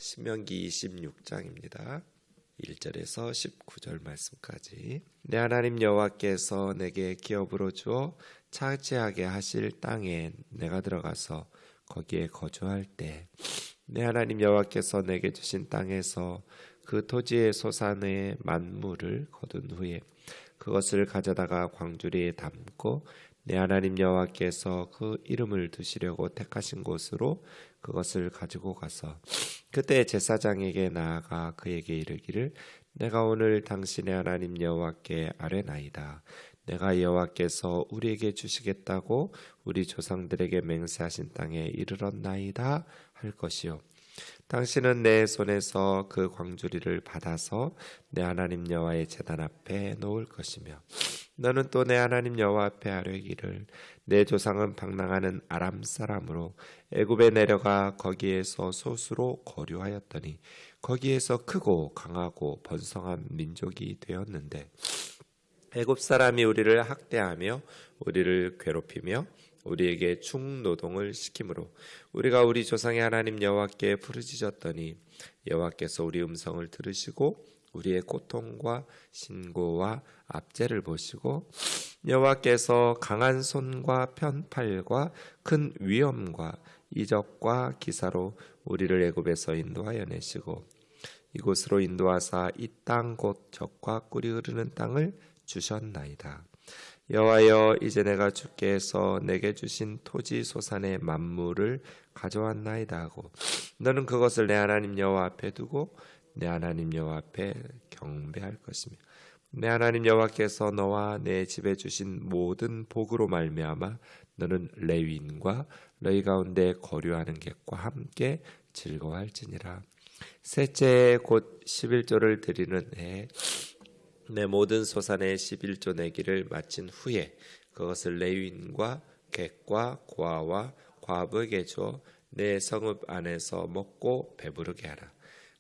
신명기 26장입니다. 1절에서 19절 말씀까지. 내 하나님 여호와께서 내게 기업으로 주어 차지하게 하실 땅에 내가 들어가서 거기에 거주할 때 내 하나님 여호와께서 내게 주신 땅에서 그 토지의 소산의 만물을 거둔 후에 그것을 가져다가 광주리에 담고 내 하나님 여호와께서 그 이름을 두시려고 택하신 곳으로 그것을 가지고 가서 그때 제사장에게 나아가 그에게 이르기를 내가 오늘 당신의 하나님 여호와께 아뢰나이다. 내가 여호와께서 우리에게 주시겠다고 우리 조상들에게 맹세하신 땅에 이르렀나이다 할 것이요. 당신은 내 손에서 그 광주리를 받아서 내 하나님 여호와의 제단 앞에 놓을 것이며 너는 또 내 하나님 여호와 앞에 아뢰기를 내 조상은 방랑하는 아람 사람으로 애굽에 내려가 거기에서 소수로 거류하였더니 거기에서 크고 강하고 번성한 민족이 되었는데 애굽 사람이 우리를 학대하며 우리를 괴롭히며 우리에게 충노동을 시키므로 우리가 우리 조상의 하나님 여호와께 부르짖었더니 여호와께서 우리 음성을 들으시고 우리의 고통과 신고와 압제를 보시고 여호와께서 강한 손과 편팔과 큰 위엄과 이적과 기사로 우리를 애굽에서 인도하여 내시고 이곳으로 인도하사 이 땅 곧 젖과 꿀이 흐르는 땅을 주셨나이다. 여호와여, 이제 내가 주께서 내게 주신 토지 소산의 만물을 가져왔나이다 하고 너는 그것을 내 하나님 여호와 앞에 두고 내 하나님 여호와 앞에 경배할 것이며 내 하나님 여호와께서 너와 내 집에 주신 모든 복으로 말미암아 너는 레위인과 너희 가운데 거류하는 객과 함께 즐거워할지니라. 셋째 곧 11조를 드리는 해 내 모든 소산의 11조 내기를 마친 후에 그것을 레위인과 객과 고아와 과부에게 주어 내 성읍 안에서 먹고 배부르게 하라.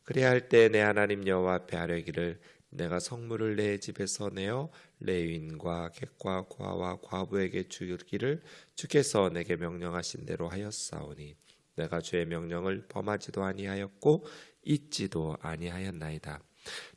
그래야 할 때 내 하나님 여호와 앞에 아뢰기를 내가 성물을 내 집에서 내어 레위인과 객과 고아와 과부에게 주기를 주께서 내게 명령하신 대로 하였사오니 내가 주의 명령을 범하지도 아니하였고 잊지도 아니하였나이다.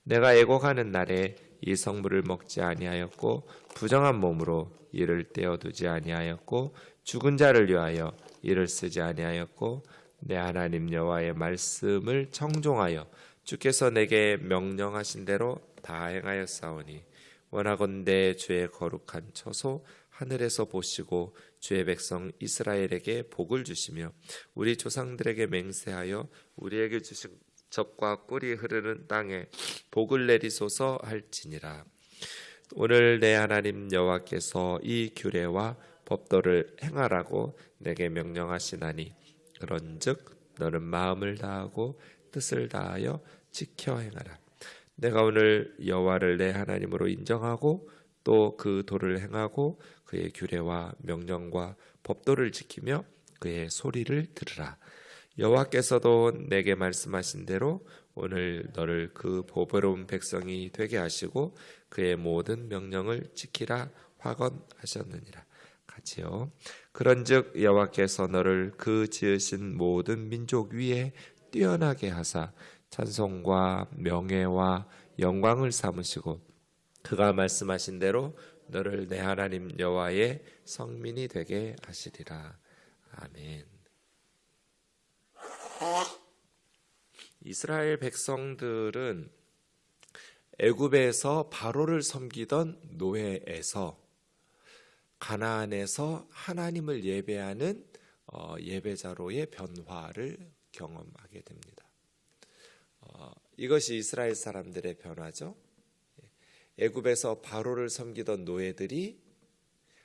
내가 애곡하는 날에 이 성물을 먹지 아니하였고 부정한 몸으로 이를 떼어두지 아니하였고 죽은 자를 위하여 이를 쓰지 아니하였고 내 하나님 여호와의 말씀을 청종하여 주께서 내게 명령하신 대로 다 행하였사오니 원하건대 주의 거룩한 처소 하늘에서 보시고 주의 백성 이스라엘에게 복을 주시며 우리 조상들에게 맹세하여 우리에게 주신 젖과 꿀이 흐르는 땅에 복을 내리소서 할지니라. 오늘 내 하나님 여호와께서 이 규례와 법도를 행하라고 내게 명령하시나니 그런즉 너는 마음을 다하고 뜻을 다하여 지켜 행하라. 내가 오늘 여호와를 내 하나님으로 인정하고 또 그 도를 행하고 그의 규례와 명령과 법도를 지키며 그의 소리를 들으라. 여호와께서도 내게 말씀하신 대로 오늘 너를 그 보배로운 백성이 되게 하시고 그의 모든 명령을 지키라 확언하셨느니라. 같이요. 그런즉 여호와께서 너를 그 지으신 모든 민족 위에 뛰어나게 하사 찬송과 명예와 영광을 삼으시고 그가 말씀하신 대로 너를 내 하나님 여호와의 성민이 되게 하시리라. 아멘. 이스라엘 백성들은 애굽에서 바로를 섬기던 노예에서 가나안에서 하나님을 예배하는 예배자로의 변화를 경험하게 됩니다. 이것이 이스라엘 사람들의 변화죠. 애굽에서 바로를 섬기던 노예들이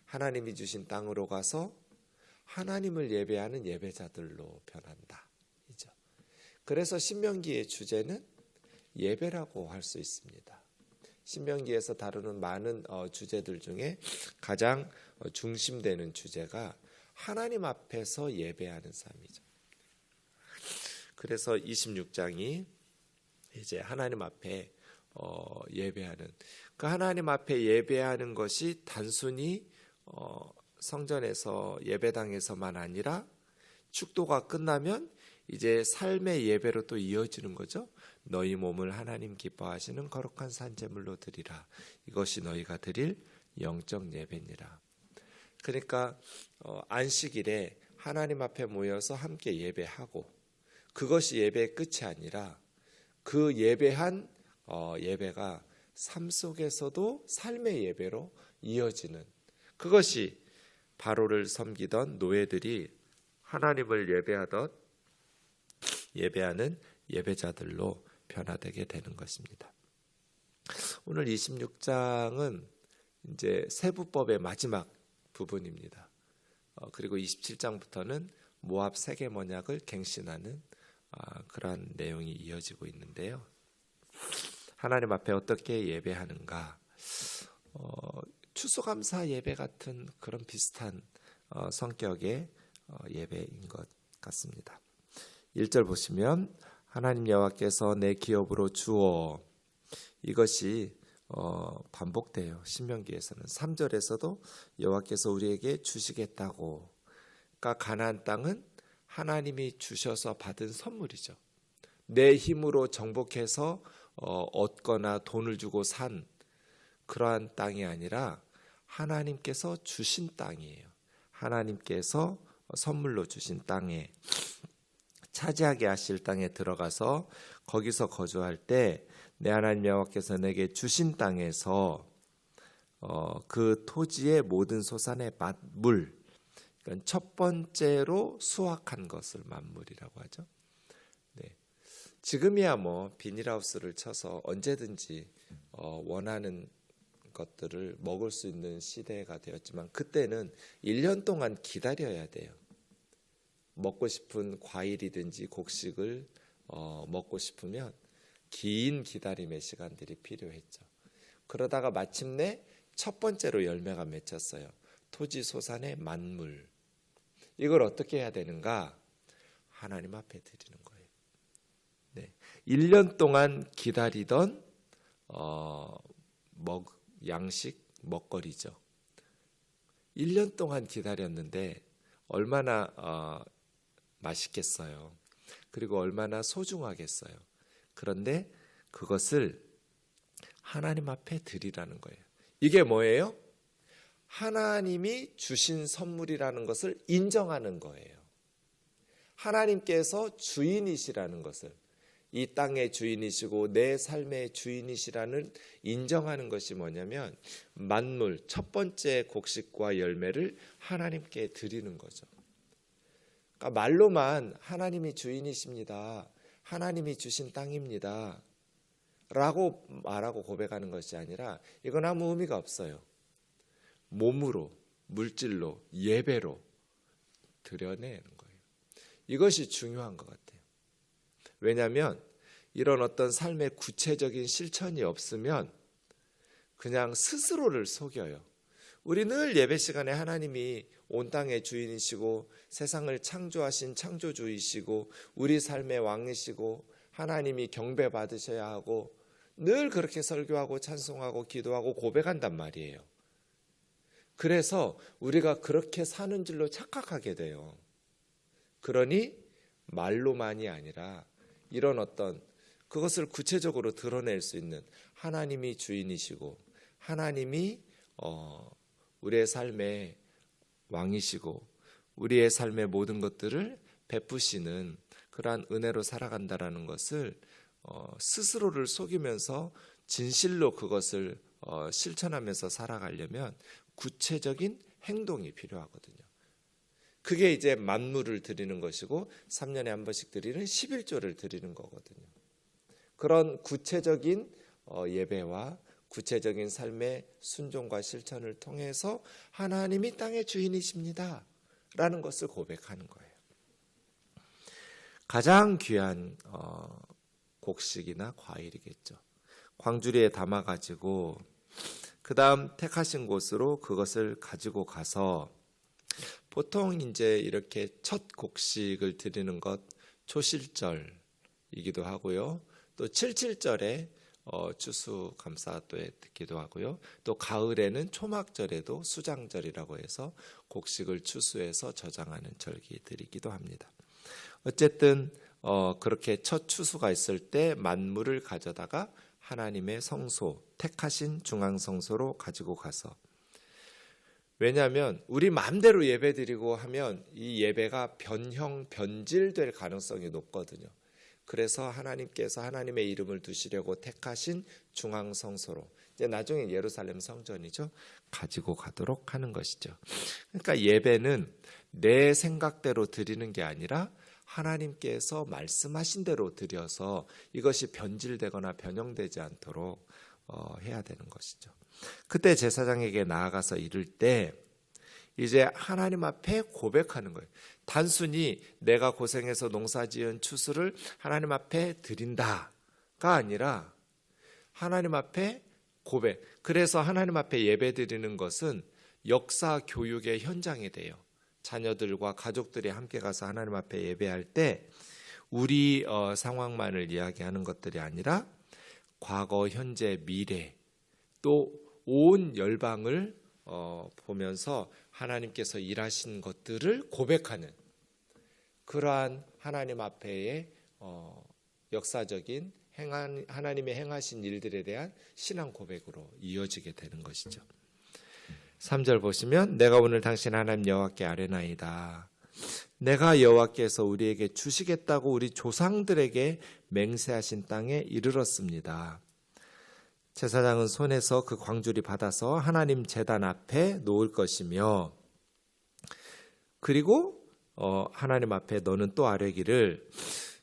하나님이 주신 땅으로 가서 하나님을 예배하는 예배자들로 변한다. 그래서 신명기의 주제는 예배라고 할 수 있습니다. 신명기에서 다루는 많은 주제들 중에 가장 중심되는 주제가 하나님 앞에서 예배하는 삶이죠. 그래서 26장이 이제 하나님 앞에 예배하는 그 하나님 앞에 예배하는 것이 단순히 성전에서 예배당에서만 아니라 축도가 끝나면 이제 삶의 예배로 또 이어지는 거죠. 너희 몸을 하나님 기뻐하시는 거룩한 산제물로 드리라. 이것이 너희가 드릴 영적 예배니라. 그러니까 안식일에 하나님 앞에 모여서 함께 예배하고, 그것이 예배의 끝이 아니라 그 예배한 예배가 삶 속에서도 삶의 예배로 이어지는, 그것이 바로를 섬기던 노예들이 하나님을 예배하는 예배자들로 변화되게 되는 것입니다. 오늘 26장은 이제 세부법의 마지막 부분입니다. 그리고 27장부터는 모압 세겜 언약을 갱신하는 그러한 내용이 이어지고 있는데요. 하나님 앞에 어떻게 예배하는가? 추수감사 예배 같은 그런 비슷한 성격의 예배인 것 같습니다. 1절 보시면 하나님 여호와께서 내 기업으로 주어, 이것이 반복돼요. 신명기에서는 3절에서도 여호와께서 우리에게 주시겠다고. 그러니까 가나안 땅은 하나님이 주셔서 받은 선물이죠. 내 힘으로 정복해서 얻거나 돈을 주고 산 그러한 땅이 아니라 하나님께서 주신 땅이에요. 하나님께서 선물로 주신 땅에, 차지하게 하실 땅에 들어가서 거기서 거주할 때 내 하나님 여호와께서 내게 주신 땅에서 그 토지의 모든 소산의 만물, 그러니까 첫 번째로 수확한 것을 만물이라고 하죠. 네. 지금이야 뭐 비닐하우스를 쳐서 언제든지 원하는 것들을 먹을 수 있는 시대가 되었지만, 그때는 1년 동안 기다려야 돼요. 먹고 싶은 과일이든지 곡식을 먹고 싶으면 긴 기다림의 시간들이 필요했죠. 그러다가 마침내 첫 번째로 열매가 맺혔어요. 토지 소산의 만물. 이걸 어떻게 해야 되는가? 하나님 앞에 드리는 거예요. 네. 1년 동안 기다리던 양식, 먹거리죠. 1년 동안 기다렸는데 얼마나 맛있겠어요. 그리고 얼마나 소중하겠어요. 그런데 그것을 하나님 앞에 드리라는 거예요. 이게 뭐예요? 하나님이 주신 선물이라는 것을 인정하는 거예요. 하나님께서 주인이시라는 것을, 이 땅의 주인이시고 내 삶의 주인이시라는 인정하는 것이 뭐냐면 만물, 첫 번째 곡식과 열매를 하나님께 드리는 거죠. 그러니까 말로만 하나님이 주인이십니다, 하나님이 주신 땅입니다 라고 말하고 고백하는 것이 아니라 이건 아무 의미가 없어요. 몸으로, 물질로, 예배로 드려내는 거예요. 이것이 중요한 것 같아요. 왜냐하면 이런 어떤 삶의 구체적인 실천이 없으면 그냥 스스로를 속여요. 우리 늘 예배 시간에 하나님이 온 땅의 주인이시고 세상을 창조하신 창조주이시고 우리 삶의 왕이시고 하나님이 경배받으셔야 하고 늘 그렇게 설교하고 찬송하고 기도하고 고백한단 말이에요. 그래서 우리가 그렇게 사는 줄로 착각하게 돼요. 그러니 말로만이 아니라 이런 어떤 그것을 구체적으로 드러낼 수 있는 하나님이 주인이시고 하나님이 우리의 삶의 왕이시고 우리의 삶의 모든 것들을 베푸시는 그러한 은혜로 살아간다라는 것을 스스로를 속이면서 진실로 그것을 실천하면서 살아가려면 구체적인 행동이 필요하거든요. 그게 이제 만물을 드리는 것이고 3년에 한 번씩 드리는 11조를 드리는 거거든요. 그런 구체적인 예배와 구체적인 삶의 순종과 실천을 통해서 하나님이 땅의 주인이십니다 라는 것을 고백하는 거예요. 가장 귀한 곡식이나 과일이겠죠. 광주리에 담아가지고 그 다음 택하신 곳으로 그것을 가지고 가서 보통 이제 이렇게 첫 곡식을 드리는 것 초실절이기도 하고요. 또 77절에 추수감사도에 듣기도 하고요. 또 가을에는 초막절에도 수장절이라고 해서 곡식을 추수해서 저장하는 절기들이기도 합니다. 어쨌든 그렇게 첫 추수가 있을 때 만물을 가져다가 하나님의 성소, 택하신 중앙 성소로 가지고 가서, 왜냐하면 우리 마음대로 예배드리고 하면 이 예배가 변질될 가능성이 높거든요. 그래서 하나님께서 하나님의 이름을 두시려고 택하신 중앙 성소로, 이제 나중에 예루살렘 성전이죠, 가지고 가도록 하는 것이죠. 그러니까 예배는 내 생각대로 드리는 게 아니라 하나님께서 말씀하신 대로 드려서 이것이 변질되거나 변형되지 않도록 해야 되는 것이죠. 그때 제사장에게 나아가서 이를 때 이제 하나님 앞에 고백하는 거예요. 단순히 내가 고생해서 농사지은 추수를 하나님 앞에 드린다가 아니라 하나님 앞에 고백. 그래서 하나님 앞에 예배 드리는 것은 역사 교육의 현장이 돼요. 자녀들과 가족들이 함께 가서 하나님 앞에 예배할 때 우리 상황만을 이야기하는 것들이 아니라 과거, 현재, 미래, 또 온 열방을 보면서 하나님께서 일하신 것들을 고백하는 그러한 하나님 앞에의 역사적인 하나님의 행하신 일들에 대한 신앙 고백으로 이어지게 되는 것이죠. 3절 보시면 내가 오늘 당신 하나님 여호와께 아뢰나이다. 내가 여호와께서 우리에게 주시겠다고 우리 조상들에게 맹세하신 땅에 이르렀습니다. 제사장은 손에서 그 광주리 받아서 하나님 제단 앞에 놓을 것이며, 그리고 하나님 앞에 너는 또 아뢰기를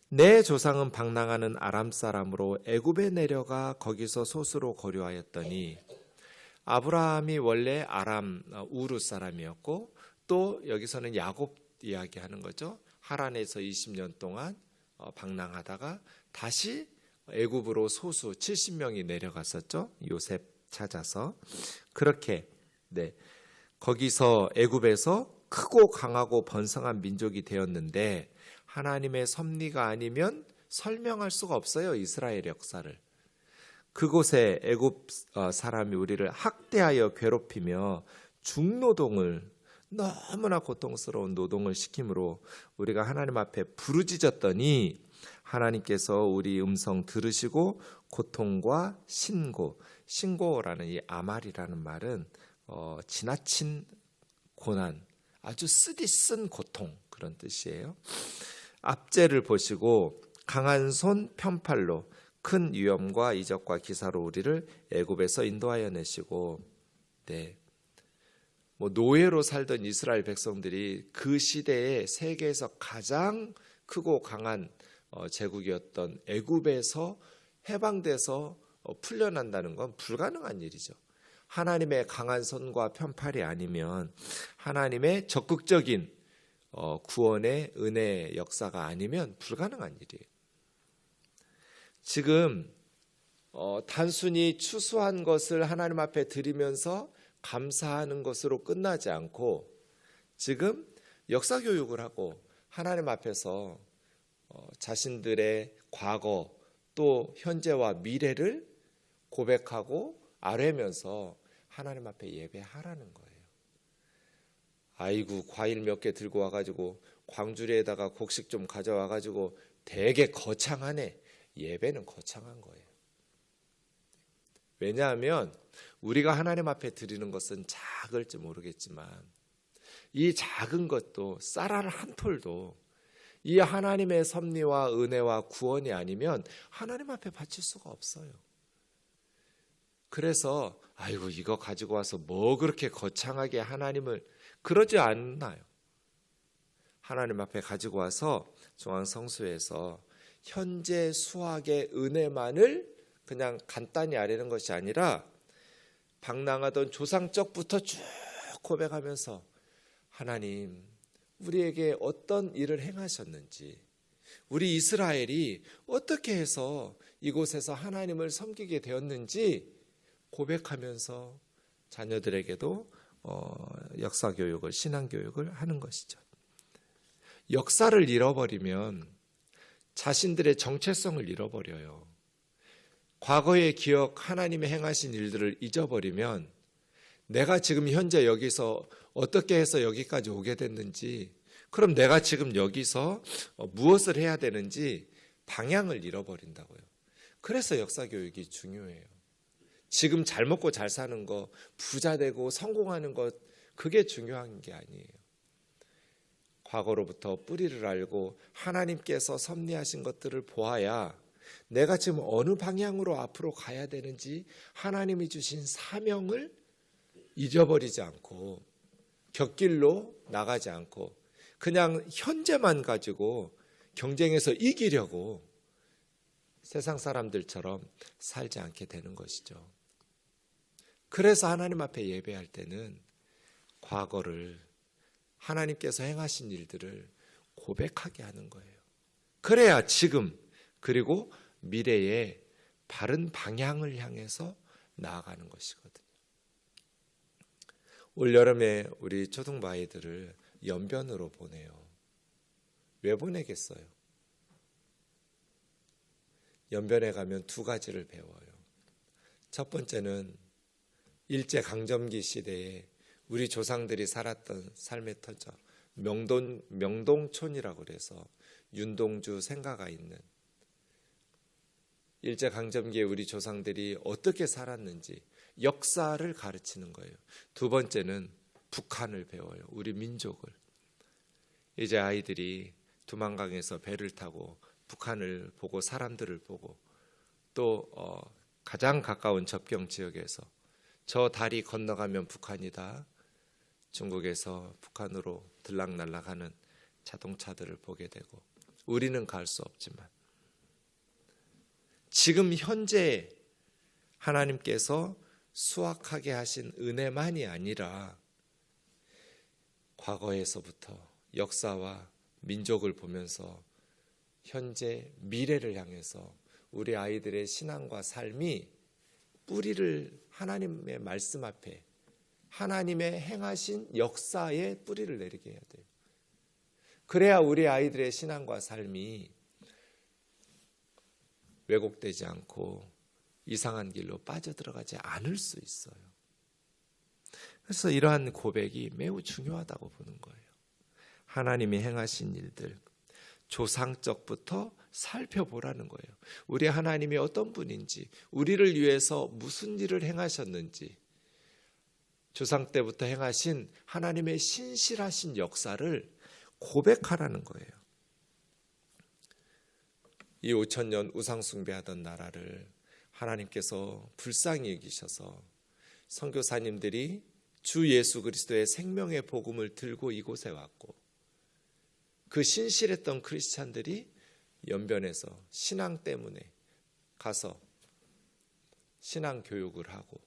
내 조상은 방랑하는 아람 사람으로 애굽에 내려가 거기서 소수로 거류하였더니, 아브라함이 원래 아람 우르 사람이었고, 또 여기서는 야곱 이야기하는 거죠. 하란에서 20년 동안 방랑하다가 다시 애굽으로 소수 70명이 내려갔었죠. 요셉 찾아서. 그렇게 거기서 애굽에서 크고 강하고 번성한 민족이 되었는데, 하나님의 섭리가 아니면 설명할 수가 없어요. 이스라엘 역사를. 그곳에 애굽 사람이 우리를 학대하여 괴롭히며 중노동을, 너무나 고통스러운 노동을 시킴으로 우리가 하나님 앞에 부르짖었더니 하나님께서 우리 음성 들으시고 고통과 신고라는 이 아말이라는 말은 지나친 고난, 아주 쓰디쓴 고통, 그런 뜻이에요. 압제를 보시고 강한 손 편팔로 큰 위험과 이적과 기사로 우리를 애굽에서 인도하여 내시고, 노예로 살던 이스라엘 백성들이 그 시대에 세계에서 가장 크고 강한 제국이었던 애굽에서 해방돼서 풀려난다는 건 불가능한 일이죠. 하나님의 강한 손과 편팔이 아니면, 하나님의 적극적인 구원의 은혜의 역사가 아니면 불가능한 일이에요. 지금 단순히 추수한 것을 하나님 앞에 드리면서 감사하는 것으로 끝나지 않고, 지금 역사 교육을 하고 하나님 앞에서 자신들의 과거 또 현재와 미래를 고백하고 아뢰면서 하나님 앞에 예배하라는 거예요. 아이고, 과일 몇 개 들고 와가지고 광주리에다가 곡식 좀 가져와가지고 되게 거창하네. 예배는 거창한 거예요. 왜냐하면 우리가 하나님 앞에 드리는 것은 작을지 모르겠지만, 이 작은 것도, 쌀알 한 톨도 이 하나님의 섭리와 은혜와 구원이 아니면 하나님 앞에 바칠 수가 없어요. 그래서 아이고, 이거 가지고 와서 뭐 그렇게 거창하게 하나님을, 그러지 않나요? 하나님 앞에 가지고 와서 중앙성소에서 현재 수확의 은혜만을 그냥 간단히 아뢰는 것이 아니라, 방랑하던 조상적부터 쭉 고백하면서 하나님, 우리에게 어떤 일을 행하셨는지, 우리 이스라엘이 어떻게 해서 이곳에서 하나님을 섬기게 되었는지 고백하면서 자녀들에게도 역사 교육을, 신앙 교육을 하는 것이죠. 역사를 잃어버리면 자신들의 정체성을 잃어버려요. 과거의 기억, 하나님의 행하신 일들을 잊어버리면 내가 지금 현재 여기서 어떻게 해서 여기까지 오게 됐는지 그럼 내가 지금 여기서 무엇을 해야 되는지 방향을 잃어버린다고요. 그래서 역사교육이 중요해요. 지금 잘 먹고 잘 사는 거, 부자 되고 성공하는 것, 그게 중요한 게 아니에요. 과거로부터 뿌리를 알고 하나님께서 섭리하신 것들을 보아야 내가 지금 어느 방향으로 앞으로 가야 되는지 하나님이 주신 사명을 잊어버리지 않고 곁길로 나가지 않고 그냥 현재만 가지고 경쟁에서 이기려고 세상 사람들처럼 살지 않게 되는 것이죠. 그래서 하나님 앞에 예배할 때는 과거를, 하나님께서 행하신 일들을 고백하게 하는 거예요. 그래야 지금 그리고 미래의 바른 방향을 향해서 나아가는 것이거든요. 올여름에 우리 초등부 아이들을 연변으로 보내요. 왜 보내겠어요? 연변에 가면 두 가지를 배워요. 첫 번째는 일제강점기 시대에 우리 조상들이 살았던 삶의 터전, 명동촌이라고 그래서 윤동주 생가가 있는 일제강점기에 우리 조상들이 어떻게 살았는지 역사를 가르치는 거예요. 두 번째는 북한을 배워요. 우리 민족을. 이제 아이들이 두만강에서 배를 타고 북한을 보고 사람들을 보고 또 가장 가까운 접경 지역에서 저 다리 건너가면 북한이다. 중국에서 북한으로 들락날락하는 자동차들을 보게 되고 우리는 갈 수 없지만 지금 현재 하나님께서 수확하게 하신 은혜만이 아니라 과거에서부터 역사와 민족을 보면서 현재 미래를 향해서 우리 아이들의 신앙과 삶이 뿌리를 하나님의 말씀 앞에 하나님의 행하신 역사에 뿌리를 내리게 해야 돼요. 그래야 우리 아이들의 신앙과 삶이 왜곡되지 않고 이상한 길로 빠져들어가지 않을 수 있어요. 그래서 이러한 고백이 매우 중요하다고 보는 거예요. 하나님이 행하신 일들 조상적부터 살펴보라는 거예요. 우리 하나님이 어떤 분인지, 우리를 위해서 무슨 일을 행하셨는지, 조상 때부터 행하신 하나님의 신실하신 역사를 고백하라는 거예요. 이 5,000년 우상 숭배하던 나라를 하나님께서 불쌍히 여기셔서 선교사님들이 주 예수 그리스도의 생명의 복음을 들고 이곳에 왔고 그 신실했던 크리스찬들이 연변에서 신앙 때문에 가서 신앙 교육을 하고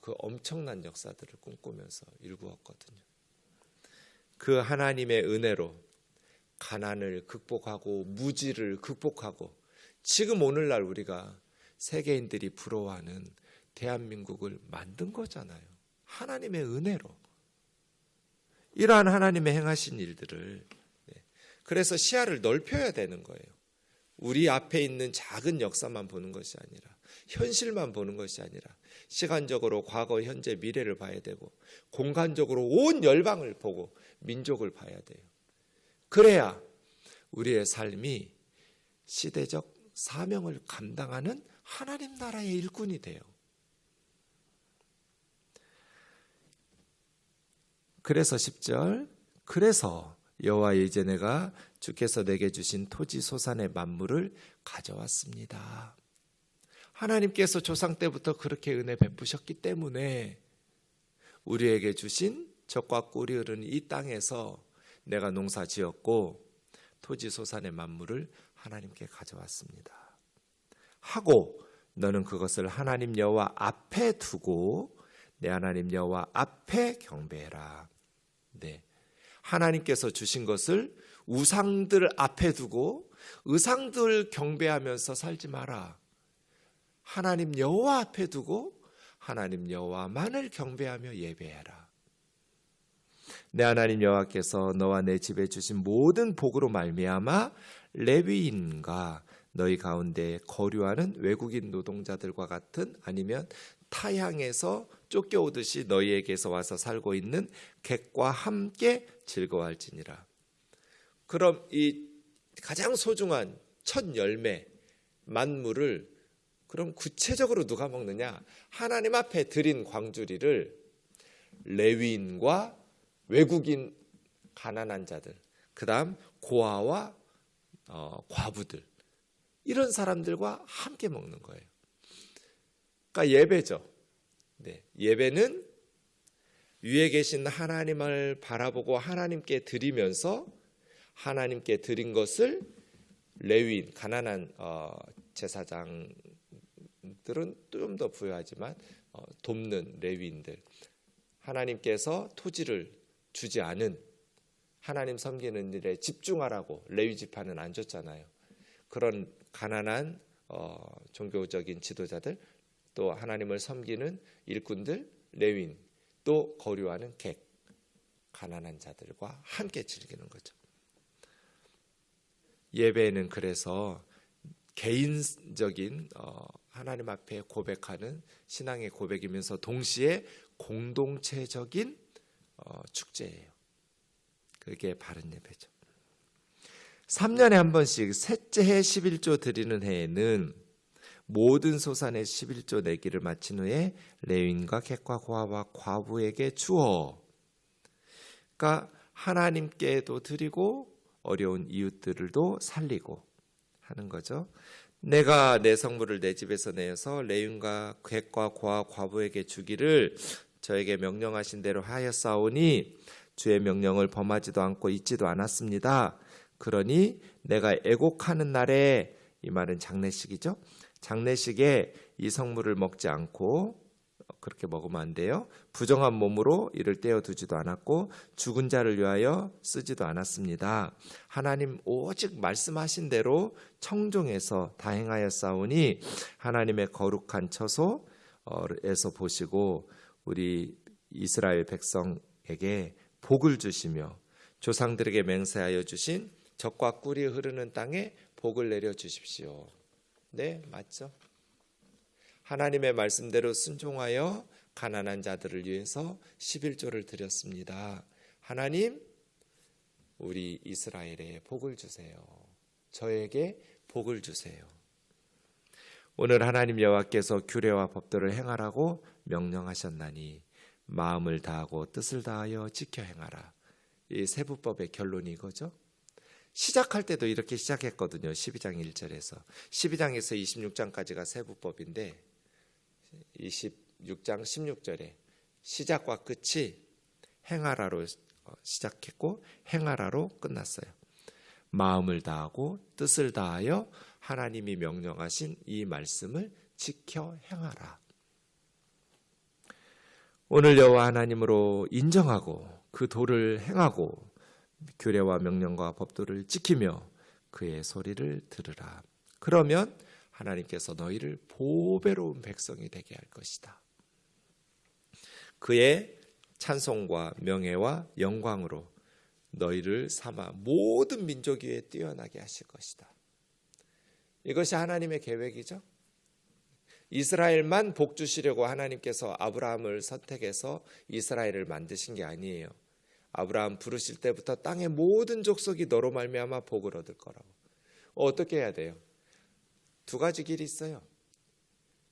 그 엄청난 역사들을 꿈꾸면서 일구었거든요. 그 하나님의 은혜로 가난을 극복하고 무지를 극복하고 지금 오늘날 우리가 세계인들이 부러워하는 대한민국을 만든 거잖아요. 하나님의 은혜로. 이러한 하나님의 행하신 일들을 그래서 시야를 넓혀야 되는 거예요. 우리 앞에 있는 작은 역사만 보는 것이 아니라 현실만 보는 것이 아니라 시간적으로 과거, 현재, 미래를 봐야 되고 공간적으로 온 열방을 보고 민족을 봐야 돼요. 그래야 우리의 삶이 시대적 사명을 감당하는 하나님 나라의 일꾼이 돼요. 그래서 10절 그래서 여호와의 이제 내가 주께서 내게 주신 토지 소산의 만물을 가져왔습니다. 하나님께서 조상 때부터 그렇게 은혜 베푸셨기 때문에 우리에게 주신 젖과 꿀이 흐르는 이 땅에서 내가 농사 지었고 토지 소산의 만물을 하나님께 가져왔습니다. 하고 너는 그것을 하나님 여호와 앞에 두고 내 하나님 여호와 앞에 경배해라. 네, 하나님께서 주신 것을 우상들 앞에 두고 우상들 경배하면서 살지 마라. 하나님 여호와 앞에 두고 하나님 여호와만을 경배하며 예배해라. 내 하나님 여호와께서 너와 내 집에 주신 모든 복으로 말미암아 레위인과 너희 가운데 거류하는 외국인 노동자들과 같은 아니면 타향에서 쫓겨오듯이 너희에게서 와서 살고 있는 객과 함께 즐거워할지니라. 그럼 이 가장 소중한 첫 열매 만물을 그럼 구체적으로 누가 먹느냐? 하나님 앞에 드린 광주리를 레위인과 외국인 가난한 자들, 그 다음 고아와 과부들, 이런 사람들과 함께 먹는 거예요. 그러니까 예배죠. 네, 예배는 위에 계신 하나님을 바라보고 하나님께 드리면서 하나님께 드린 것을 레위인, 가난한 제사장들은 좀 더 부유하지만 돕는 레위인들, 하나님께서 토지를 주지 않은 하나님 섬기는 일에 집중하라고 레위 지파는 안 줬잖아요. 그런 가난한 종교적인 지도자들, 또 하나님을 섬기는 일꾼들, 레위인, 또 거류하는 객, 가난한 자들과 함께 즐기는 거죠. 예배는 그래서 개인적인 하나님 앞에 고백하는 신앙의 고백이면서 동시에 공동체적인 축제예요. 그게 바른 예배죠. 3년에 한 번씩 셋째 해 11조 드리는 해에는 모든 소산의 11조 내기를 마친 후에 레위인과 객과 고아와 과부에게 주어. 그러니까 하나님께도 드리고 어려운 이웃들도 살리고 하는 거죠. 내가 내 성물을 내 집에서 내어서 레위인과 객과 고아 과부에게 주기를 저에게 명령하신 대로 하였사오니 주의 명령을 범하지도 않고 잊지도 않았습니다. 그러니 내가 애곡하는 날에, 이 말은 장례식이죠. 장례식에 이 성물을 먹지 않고, 그렇게 먹으면 안 돼요. 부정한 몸으로 이를 떼어두지도 않았고 죽은 자를 위하여 쓰지도 않았습니다. 하나님 오직 말씀하신 대로 청종해서 다 행하였사오니 하나님의 거룩한 처소에서 보시고 우리 이스라엘 백성에게 복을 주시며 조상들에게 맹세하여 주신 젖과 꿀이 흐르는 땅에 복을 내려 주십시오. 네, 맞죠? 하나님의 말씀대로 순종하여 가난한 자들을 위해서 11조를 드렸습니다. 하나님, 우리 이스라엘에 복을 주세요. 저에게 복을 주세요. 오늘 하나님 여호와께서 규례와 법도를 행하라고 명령하셨나니 마음을 다하고 뜻을 다하여 지켜 행하라. 이 세부법의 결론이 이거죠. 시작할 때도 이렇게 시작했거든요. 12장 1절에서 12장에서 26장까지가 세부법인데 26장 16절에 시작과 끝이 행하라로 시작했고 행하라로 끝났어요. 마음을 다하고 뜻을 다하여 하나님이 명령하신 이 말씀을 지켜 행하라. 오늘 여호와 하나님으로 인정하고 그 도를 행하고 규례와 명령과 법도를 지키며 그의 소리를 들으라. 그러면 하나님께서 너희를 보배로운 백성이 되게 할 것이다. 그의 찬송과 명예와 영광으로 너희를 삼아 모든 민족 위에 뛰어나게 하실 것이다. 이것이 하나님의 계획이죠. 이스라엘만 복 주시려고 하나님께서 아브라함을 선택해서 이스라엘을 만드신 게 아니에요. 아브라함 부르실 때부터 땅의 모든 족속이 너로 말미암아 복을 얻을 거라고. 어떻게 해야 돼요? 두 가지 길이 있어요.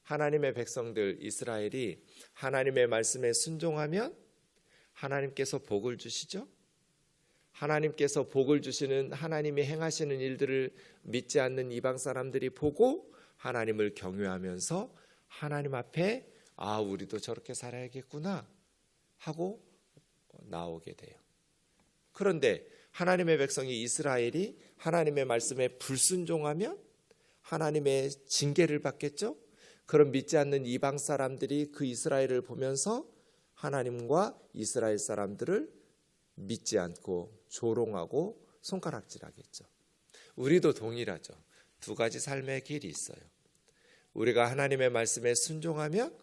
하나님의 백성들 이스라엘이 하나님의 말씀에 순종하면 하나님께서 복을 주시죠. 하나님께서 복을 주시는 하나님이 행하시는 일들을 믿지 않는 이방 사람들이 보고 하나님을 경외하면서 하나님 앞에 우리도 저렇게 살아야겠구나 하고 나오게 돼요. 그런데 하나님의 백성이 이스라엘이 하나님의 말씀에 불순종하면 하나님의 징계를 받겠죠. 그럼 믿지 않는 이방 사람들이 그 이스라엘을 보면서 하나님과 이스라엘 사람들을 믿지 않고 조롱하고 손가락질하겠죠. 우리도 동일하죠. 두 가지 삶의 길이 있어요. 우리가 하나님의 말씀에 순종하면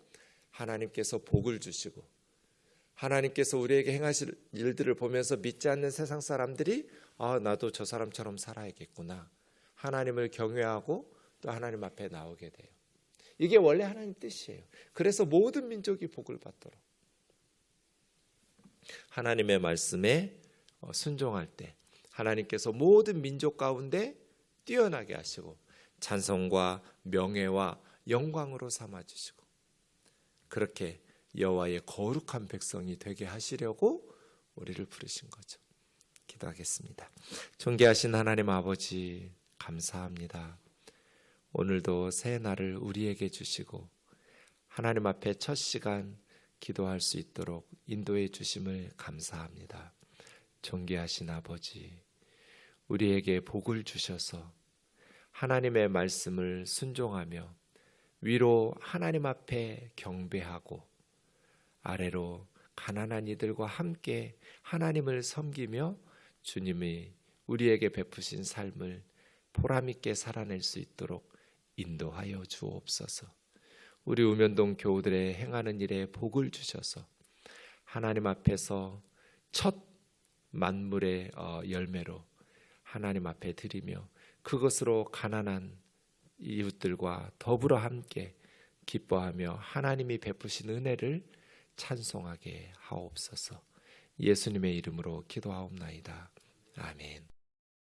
하나님께서 복을 주시고 하나님께서 우리에게 행하실 일들을 보면서 믿지 않는 세상 사람들이 나도 저 사람처럼 살아야겠구나. 하나님을 경외하고 또 하나님 앞에 나오게 돼요. 이게 원래 하나님 뜻이에요. 그래서 모든 민족이 복을 받도록 하나님의 말씀에 순종할 때 하나님께서 모든 민족 가운데 뛰어나게 하시고 찬송과 명예와 영광으로 삼아주시고 그렇게 여호와의 거룩한 백성이 되게 하시려고 우리를 부르신 거죠. 기도하겠습니다. 존귀하신 하나님 아버지 감사합니다. 오늘도 새 날을 우리에게 주시고 하나님 앞에 첫 시간 기도할 수 있도록 인도해 주심을 감사합니다. 존귀하신 아버지 우리에게 복을 주셔서 하나님의 말씀을 순종하며 위로 하나님 앞에 경배하고 아래로 가난한 이들과 함께 하나님을 섬기며 주님이 우리에게 베푸신 삶을 보람있게 살아낼 수 있도록 인도하여 주옵소서. 우리 우면동 교우들의 행하는 일에 복을 주셔서 하나님 앞에서 첫 만물의 열매로 하나님 앞에 드리며 그것으로 가난한 이웃들과 더불어 함께 기뻐하며 하나님이 베푸신 은혜를 찬송하게 하옵소서. 예수님의 이름으로 기도하옵나이다. 아멘.